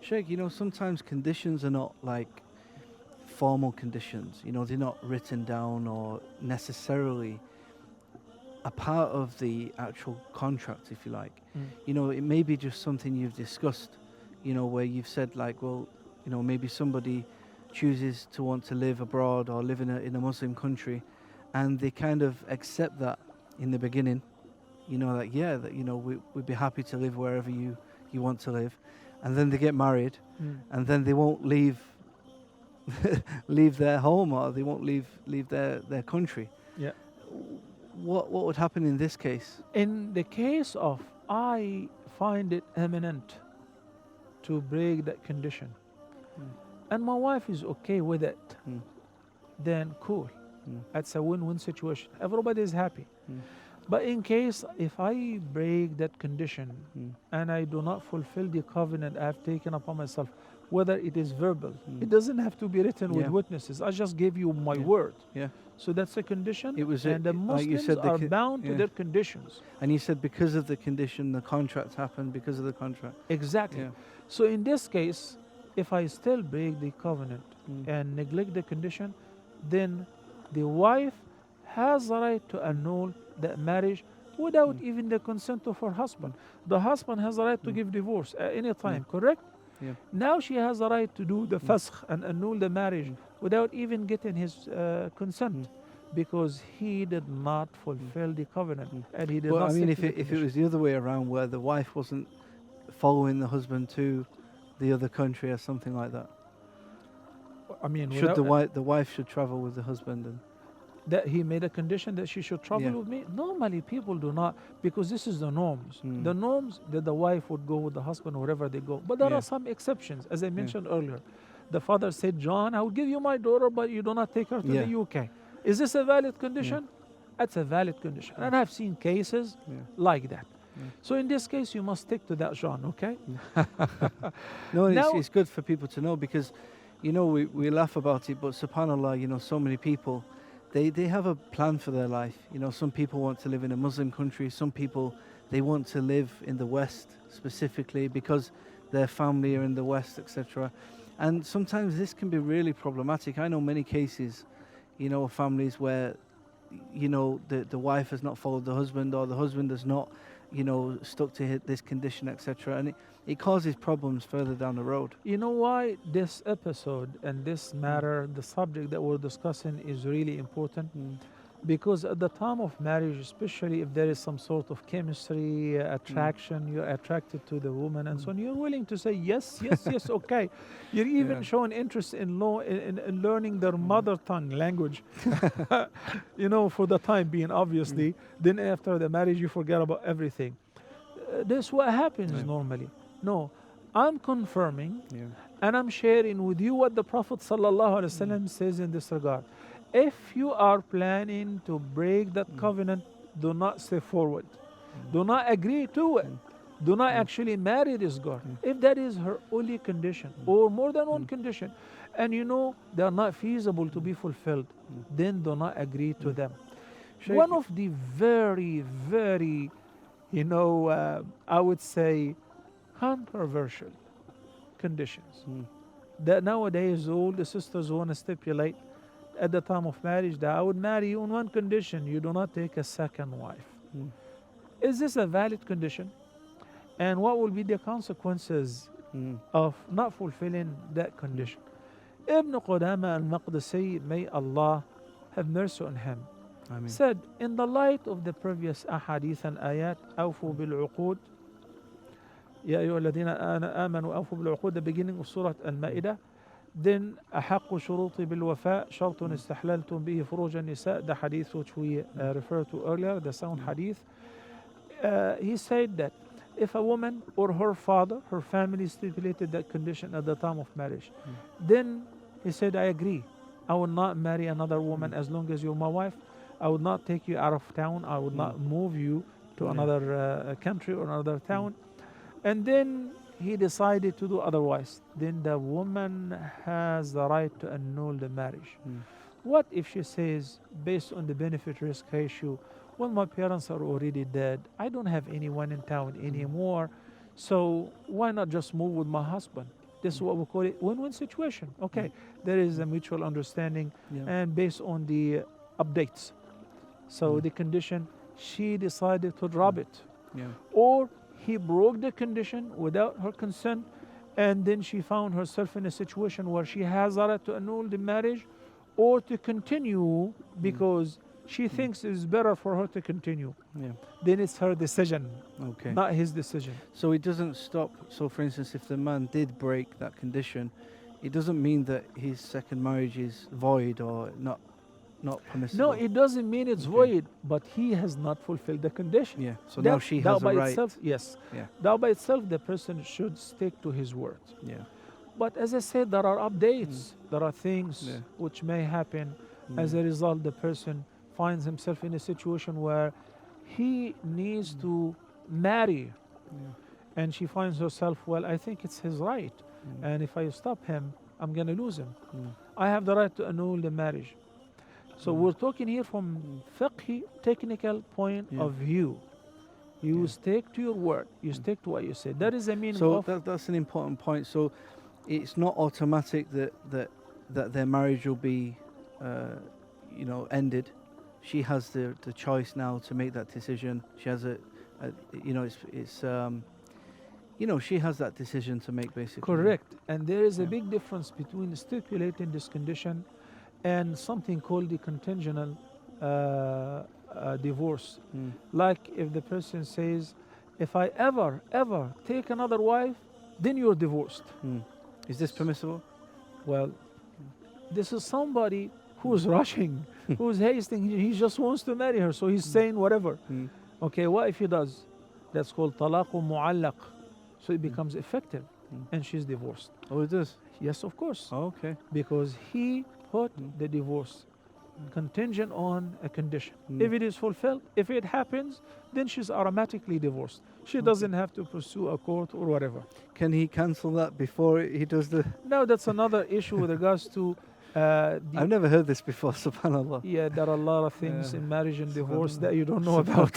Sheikh, sometimes conditions are not like formal conditions. They're not written down or necessarily a part of the actual contract, if you like. Mm. It may be just something you've discussed, where you've said like, well, maybe somebody chooses to want to live abroad or live in a Muslim country, and they kind of accept that in the beginning, like, yeah, that, we'd be happy to live wherever you want to live. And then they get married, Mm. and then they won't leave leave their home, or they won't leave their country. Yeah. What would happen in this case? In the case of I find it eminent to break that condition, Mm, and my wife is okay with it, mm, then cool. mm, That's a win-win situation. Everybody is happy. mm, But in case if I break that condition mm, and I do not fulfill the covenant I have taken upon myself, whether it is verbal, it mm. doesn't have to be written with Yeah, witnesses. I just gave you my yeah, word. yeah. So that's a condition, It was and the like you Muslims said, are bound to yeah, their conditions. and you said because of the condition, the contract happened because of the contract. Exactly. Yeah. So in this case, if I still break the covenant Mm, and neglect the condition, then the wife has the right to annul that marriage without mm, even the consent of her husband. The husband has the right to mm, give divorce at any yeah, time, correct? yeah, Now she has the right to do the mm, fasakh and annul the marriage mm, without even getting his consent, mm, because he did not mm, fulfill the covenant mm. and he did But not I mean, stick to if the it condition. was the other way around, where the wife wasn't following the husband to the other country or something like that, I mean, should without the wife should travel with the husband and that he made a condition that she should travel yeah, with me. Normally, people do not, because this is the norms. mm, The norms that the wife would go with the husband wherever they go. But there yeah, are some exceptions, as I yeah, mentioned earlier. The father said, John, I will give you my daughter, but you do not take her to the yeah, UK. Is this a valid yeah, condition? That's a valid condition. yeah, And I've seen cases yeah, like that. yeah. So in this case, you must stick to that, John, okay? No, Now, it's good for people to know because, we laugh about it, but subhanallah, so many people, they have a plan for their life. Some people want to live in a Muslim country. Some people, they want to live in the West specifically because their family are in the West, etc. And sometimes this can be really problematic. I know many cases, of families where, the wife has not followed the husband, or the husband has not, stuck to this condition, etc. And it causes problems further down the road. you know why this episode and this Mm, matter, the subject that we're discussing, is really important? mm, Because at the time of marriage, especially if there is some sort of chemistry, mm, attraction, you're attracted to the woman and mm. so on, you're willing to say yes, yes, yes, okay. You're even Yeah. showing interest in, in learning their Mm, mother tongue language, for the time being, mm, obviously. Then after the marriage, you forget about everything. That's what happens yeah. normally. No, I'm confirming Yeah. and I'm sharing with you what the Prophet Mm, ﷺ says in this regard. If you are planning to break that mm, covenant, do not step forward. mm, Do not agree to it. mm, Do not mm, actually marry this girl. mm, If that is her only condition mm, or more than one mm, condition, and they are not feasible to mm, be fulfilled, mm, then do not agree to mm. them. One Sheikh, of the very, very, I would say, controversial conditions mm, that nowadays all the sisters want to stipulate at the time of marriage that I would marry you on one condition: you do not take a second wife. mm, Is this a valid condition? And what will be the consequences mm, of not fulfilling that mm. condition? Ibn Qudama al-Maqdisi, may Allah have mercy on him, I mean, said, in the light of the previous ahadith and ayat, أوفوا mm, بالعقود يا أيها الذين آمنوا أوفوا بالعقود, the beginning of Surah mm, Al-Ma'idah. Then أحق شروط بالوفاء شرط mm, استحللتم به فروج النساء, the hadith which we mm, referred to earlier, the sound mm, hadith. He said that if a woman or her father, her family stipulated that condition at the time of marriage, mm, then he said, I agree. I will not marry another woman mm, as long as you're my wife. I would not take you out of town. I would mm, not move you to yeah, another country or another mm, town. And then he decided to do otherwise. Then the woman has the right to annul the marriage. mm, What if she says, based on the benefit risk ratio, well, my parents are already dead. I don't have anyone in town mm, anymore. So why not just move with my husband? This is what we call it win-win situation. Okay, there is a mutual understanding, Yeah. and based on the updates. So Mm. the condition, she decided to drop it, Yeah. or he broke the condition without her consent, and then she found herself in a situation where she has a right to annul the marriage or to continue because she thinks it's better for her to continue. Yeah. Then it's her decision, Okay. not his decision. So it doesn't stop. So, for instance, if the man did break that condition, it doesn't mean that his second marriage is void or not permissible. No, it doesn't mean it's Okay. void, but he has not fulfilled the condition. Yeah. So now she has a by right. itself, yes. Yeah. That by itself, the person should stick to his word. Yeah. But as I said, there are updates. There are things Yeah. which may happen. As a result, the person finds himself in a situation where he needs to marry. Yeah. And she finds herself, well, I think it's his right. And if I stop him, I'm going to lose him. I have the right to annul the marriage. So we're talking here from fiqh technical point Yeah. of view. You Yeah. stick to your word. You stick to what you say. That is the meaning So of that's an important point. So it's not automatic that their marriage will be, ended. She has the choice now to make that decision. She has she has that decision to make basically. correct. And there is a Yeah. big difference between stipulating this condition and something called the contingent divorce. Like if the person says, if I ever take another wife, then you're divorced. Is this permissible? Well, this is somebody who's rushing, who's hasting. He just wants to marry her, so he's saying whatever. Okay, what if he does? That's called talaq mu'allaq. So it becomes effective, and she's divorced. Oh, it does. Yes, of course, Oh, okay. because he put the divorce contingent on a condition. If it is fulfilled, if it happens, then she's automatically divorced. She doesn't have to pursue a court or whatever. Can he cancel that before he does the? Now that's another issue with regards to I've never heard this before. Subhanallah. yeah, there are a lot of things Yeah. in marriage and divorce that you don't know about.